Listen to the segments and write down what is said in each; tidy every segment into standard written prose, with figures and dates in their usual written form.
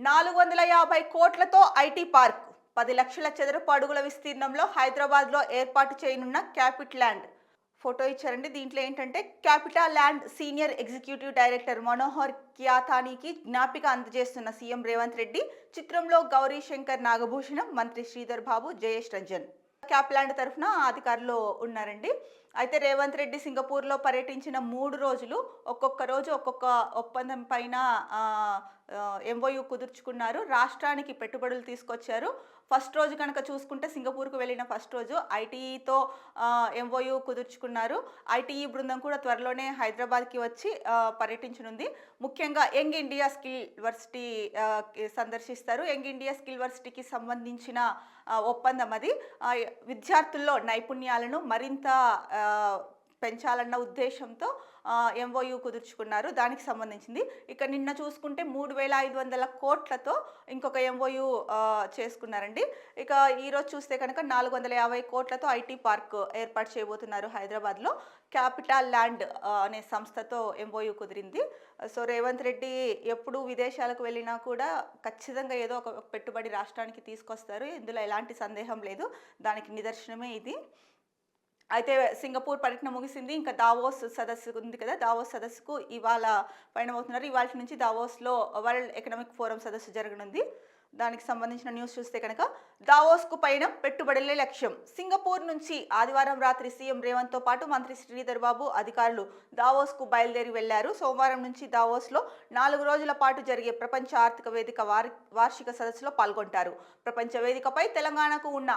450 కోట్లతో IT park 10 లక్షల చదరపు అడుగుల విస్తీర్ణంలో హైదరాబాద్లో ఏర్పాటు చేయనున్న క్యాపిటల్ ల్యాండ్ ఫోటో ఇచ్చారండి. దీంట్లో ఏంటంటే capital land senior executive director Manohar కియాతానీకి జ్ఞాపిక అందజేస్తున్న సీఎం రేవంత్ రెడ్డి. చిత్రంలో గౌరీ శంకర్ నాగభూషణం, మంత్రి శ్రీధర్ బాబు, జయేష్ రంజన్ క్యాపిటల్ ల్యాండ్ తరఫున అధికారులు ఉన్నారండి. అయితే రేవంత్ రెడ్డి సింగపూర్లో పర్యటించిన 3 రోజులు ఒక్కొక్క రోజు ఒక్కొక్క ఒప్పందం పైన ఎంఓయూ కుదుర్చుకున్నారు. రాష్ట్రానికి పెట్టుబడులు తీసుకొచ్చారు. ఫస్ట్ రోజు కనుక చూసుకుంటే సింగపూర్కు వెళ్ళిన ఫస్ట్ రోజు ఐటీఈతో ఎంఓయూ కుదుర్చుకున్నారు. ఐటీఈ బృందం కూడా త్వరలోనే హైదరాబాద్కి వచ్చి పర్యటించనుంది. ముఖ్యంగా యంగ్ ఇండియా స్కిల్ వర్సిటీ సందర్శిస్తారు. యంగ్ ఇండియా స్కిల్ వర్సిటీకి సంబంధించిన ఒప్పందం అది. విద్యార్థుల్లో నైపుణ్యాలను మరింత పెంచాలన్న ఉద్దేశంతో ఎంఓయూ కుదుర్చుకున్నారు. దానికి సంబంధించింది. ఇక నిన్న చూసుకుంటే 3500 కోట్లతో ఇంకొక ఎంఓయూ చేసుకున్నారండి. ఇక ఈరోజు చూస్తే కనుక 450 కోట్లతో ఐటీ పార్క్ ఏర్పాటు చేయబోతున్నారు హైదరాబాద్లో. క్యాపిటల్ ల్యాండ్ అనే సంస్థతో ఎంఓయూ కుదిరింది. సో రేవంత్ రెడ్డి ఎప్పుడు విదేశాలకు వెళ్ళినా కూడా ఖచ్చితంగా ఏదో ఒక పెట్టుబడి రాష్ట్రానికి తీసుకొస్తారు. ఇందులో ఎలాంటి సందేహం లేదు. దానికి నిదర్శనమే ఇది. అయితే సింగపూర్ పర్యటన ముగిసింది. ఇంకా దావోస్ సదస్సు ఉంది కదా, దావోస్ సదస్సుకు ఇవాళ పయనమవుతున్నారు. ఇవాళ నుంచి దావోస్లో వరల్డ్ ఎకనామిక్ ఫోరం సదస్సు జరగనుంది. దానికి సంబంధించిన న్యూస్ చూస్తే కనుక దావోస్కు పైన పెట్టుబడులే లక్ష్యం. సింగపూర్ నుంచి ఆదివారం రాత్రి సీఎం రేవంత్తో పాటు మంత్రి శ్రీధర్ బాబు అధికారులు దావోస్కు బయలుదేరి వెళ్లారు. సోమవారం నుంచి దావోస్లో 4 రోజుల పాటు జరిగే ప్రపంచ ఆర్థిక వేదిక వార్షిక సదస్సులో పాల్గొంటారు. ప్రపంచ వేదికపై తెలంగాణకు ఉన్న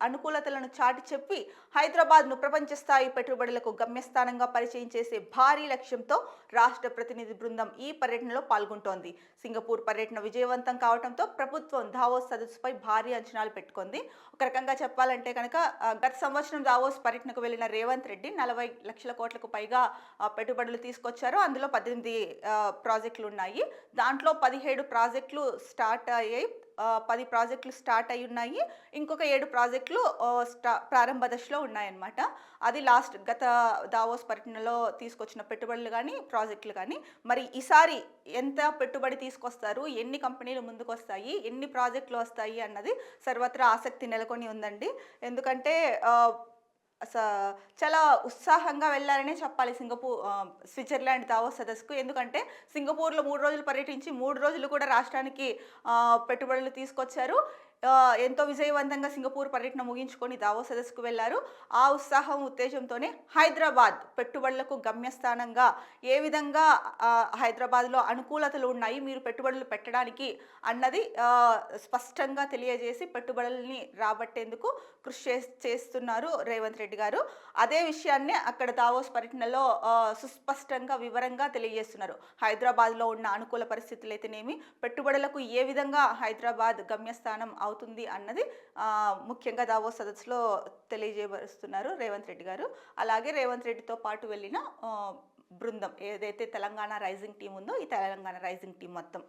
అనుకూలతలను చాటి చెప్పి హైదరాబాద్ను ప్రపంచ స్థాయి పెట్టుబడులకు గమ్యస్థానంగా పరిచయం చేసే భారీ లక్ష్యంతో రాష్ట్ర ప్రతినిధి బృందం ఈ పర్యటనలో పాల్గొంటోంది. సింగపూర్ పర్యటన విజయవంతం కావడంతో ప్రభుత్వం దావోస్ సదస్సుపై భారీ అంచనాలు పెట్టుకుంది. ఒక రకంగా చెప్పాలంటే కనుక గత సంవత్సరం దావోస్ పర్యటనకు వెళ్లిన రేవంత్ రెడ్డి 40 లక్షల కోట్లకు పైగా పెట్టుబడులు తీసుకొచ్చారు. అందులో 18 ప్రాజెక్టులు ఉన్నాయి. దాంట్లో 17 ప్రాజెక్టులు స్టార్ట్ అయ్యాయి. 10 ప్రాజెక్టులు స్టార్ట్ అయి ఉన్నాయి. ఇంకొక 7 ప్రాజెక్టులు ప్రారంభ దశలో ఉన్నాయన్నమాట. అది గత దావోస్ పర్యటనలో తీసుకొచ్చిన పెట్టుబడులు కానీ ప్రాజెక్టులు కానీ. మరి ఈసారి ఎంత పెట్టుబడి తీసుకొస్తారు, ఎన్ని కంపెనీలు ముందుకు వస్తాయి, ఎన్ని ప్రాజెక్టులు వస్తాయి అన్నది సర్వత్రా ఆసక్తి నెలకొని ఉందండి. ఎందుకంటే చాలా ఉత్సాహంగా వెళ్ళారనే చెప్పాలి స్విట్జర్లాండ్ దావోస్ సదస్సుకు. ఎందుకంటే సింగపూర్లో 3 రోజులు పర్యటించి 3 రోజులు కూడా రాష్ట్రానికి పెట్టుబడులు తీసుకొచ్చారు. ఎంతో విజయవంతంగా సింగపూర్ పర్యటన ముగించుకొని దావోస్ సదస్సుకు వెళ్లారు. ఆ ఉత్సాహం ఉత్తేజంతోనే హైదరాబాద్ పెట్టుబడులకు గమ్యస్థానంగా ఏ విధంగా హైదరాబాద్లో అనుకూలతలు ఉన్నాయి మీరు పెట్టుబడులు పెట్టడానికి అన్నది స్పష్టంగా తెలియజేసి పెట్టుబడుల్ని రాబట్టేందుకు కృషి చేస్తున్నారు రేవంత్ రెడ్డి గారు. అదే విషయాన్ని అక్కడ దావోస్ పర్యటనలో సుస్పష్టంగా వివరంగా తెలియజేస్తున్నారు. హైదరాబాద్లో ఉన్న అనుకూల పరిస్థితులు అయితేనేమి, పెట్టుబడులకు ఏ విధంగా హైదరాబాద్ గమ్యస్థానం అవుతుంది అన్నది ముఖ్యంగా దావోస్ సదస్సులో తెలియజేస్తున్నారు రేవంత్ రెడ్డి గారు. అలాగే రేవంత్ రెడ్డితో పాటు వెళ్ళిన బృందం ఏదైతే తెలంగాణ రైజింగ్ టీం ఉందో, ఈ తెలంగాణ రైజింగ్ టీం మొత్తం